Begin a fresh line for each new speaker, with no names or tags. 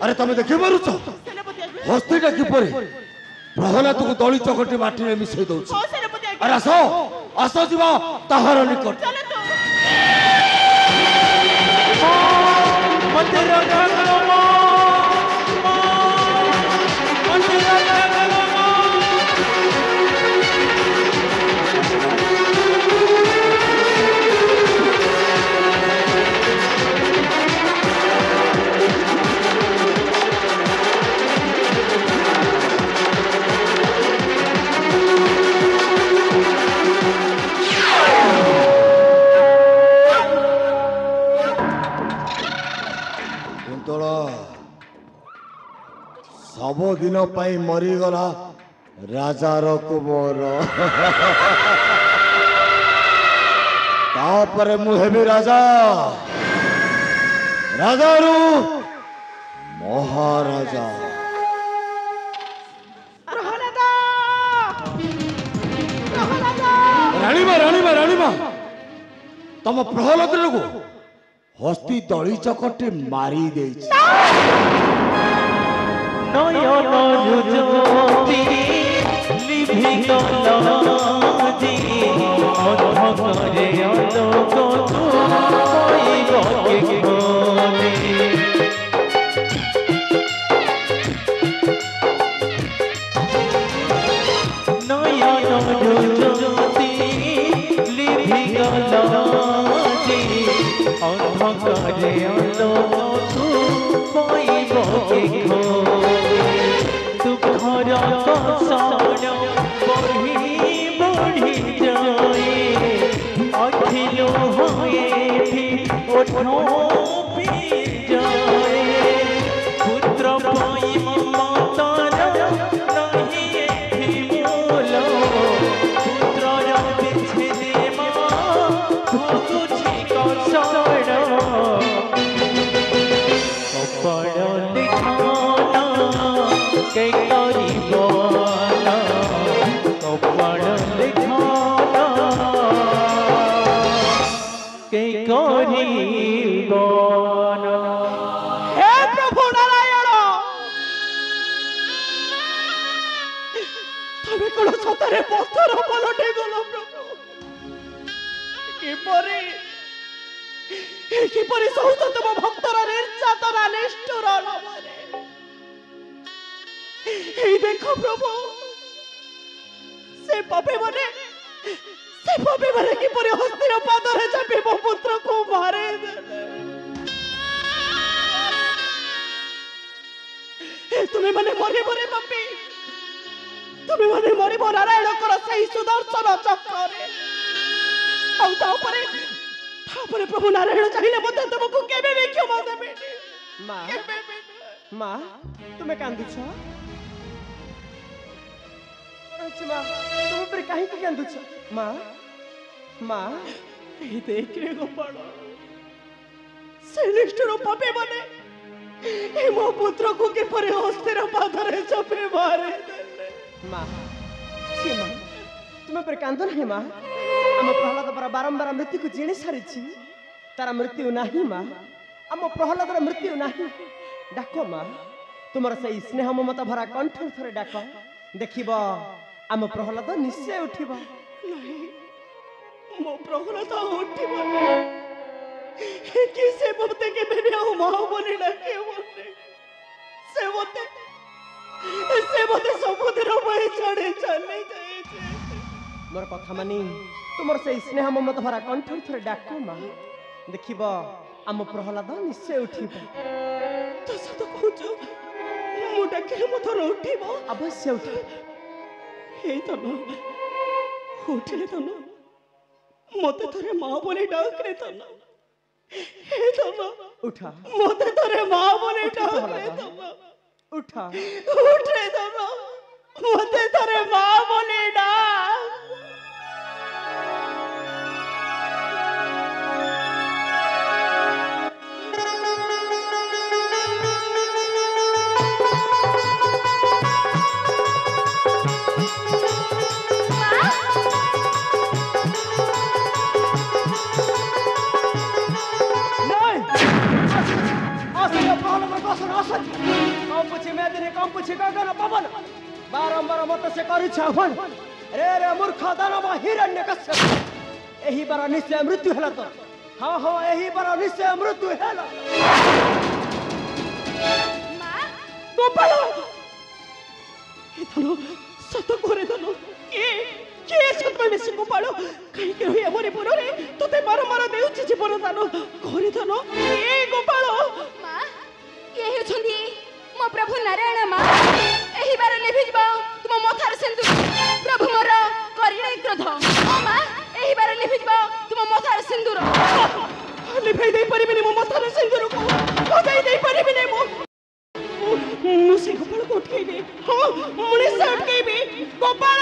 अरे तुम देखि पारुछ हस्तीटा किपरि प्रहलाद को दली चकटी माटी में मिसई दउछ। अरे आसो आसो जीवा ताहार निकट
मते रखा
सब दिन पाई मरीगला राजार कुबर तापर मुहेबी राजा राजारू महाराजा राणीमा राणीमा राणीमा तम प्रहलाद लोग हस्ती दली चकटी मारी देछि।
नयन ज्योति लिभित लाजी अंधकारे आलोक तू पाइब के गति। नयन ज्योति लिभित लाजी अंधकारे आलोक तू पाइब के गति। दुखर कषण बढ़ी बढ़ी जाए अखिलो पी जाए पुत्र पाई ममतार नहीं मोल पुत्र बिछे भुगुछि कषण कपड़ दिखाना के करीबना कपड़ दिखाना के करीबना।
हे प्रभु नारायण तमे कोन सतरे पत्थर पलटे गलो प्रभु किपरि सहुत तुम भक्तर निर्यातना निष्ठुर नमरे देखो प्रभु से पापे माने किपरि हस्तिर पादरे चापी मो पुत्र को मारे तुम्हें माने मरे मरे पापी तुम्हें माने मरे नारायण कर सही सुदर्शन चक्र तापरे प्रभु नारायण चाहिए मते तुमको केबे भी क्षमा देबे। मां मां तुम्हें कांदुछ अच्छा मां तुम पर काहे की कांदुछ मां मां ए देख रे गोपाल से निष्ठुर पापे माने ए मो पुत्र को के परे हस्तिर पादरे चपे मारे मां छी मां तुम्हें पर कांदो नहीं मां आम प्रहलाद पर बारंबार मृत्यु को जीणी सारी तार मृत्यु नहीं मां आम प्रहलाद मृत्यु नहीं डाक मां तुम से स्नेह ममता भरा कंठ थरे डाक देखिब आम प्रहलाद निश्चय उठिब मो प्रहलाद उठिब कि से मते के बेबी आ मां बोली डाके से मते समुद्र में चढ़े चले जाए मोर कथा मानी तुमर से स्नेह ममता भरा कंठ थरे डाक मां देखिब आम प्रहलाद निश्चय उठिब तो सत कहूछु मु डाके मो थर उठिब अवश्य उठिब हे तनो उठले तनो मते थरे मां बोली डाक रे तनो हे तनो उठा मते थरे मां बोली डाक रे तनो उठा उठ रे तनो मते थरे मां बोली डाक। बारंबार मत से करिछ आह्वान रे रे मूर्ख दानव हिरण्यकश्यप एही बार निश्चय मृत्यु होला तो हाँ हाँ एही बार निश्चय मृत्यु होला
मां
गोपाल हे धनो सत करे धनो के सत में से गोपाल कहीं के होई हमरे पुरो रे तते बारंबार देउछि जीवन दान करे धनो ए गोपाल
मां ये हेछंदी मो प्रभु नारायण मां एही बार लेभि जबो तुम मथार सिंदूर प्रभु मोर करिणे क्रोध ओ मां एही बार लेभि जबो तुम मथार सिंदूर
लिफाई दे परिबिनी मो मथार सिंदूर को लगाई दे परिबिनी मो मुसे गोपाल को उठे दे हां मुने से उठे भी गोपाल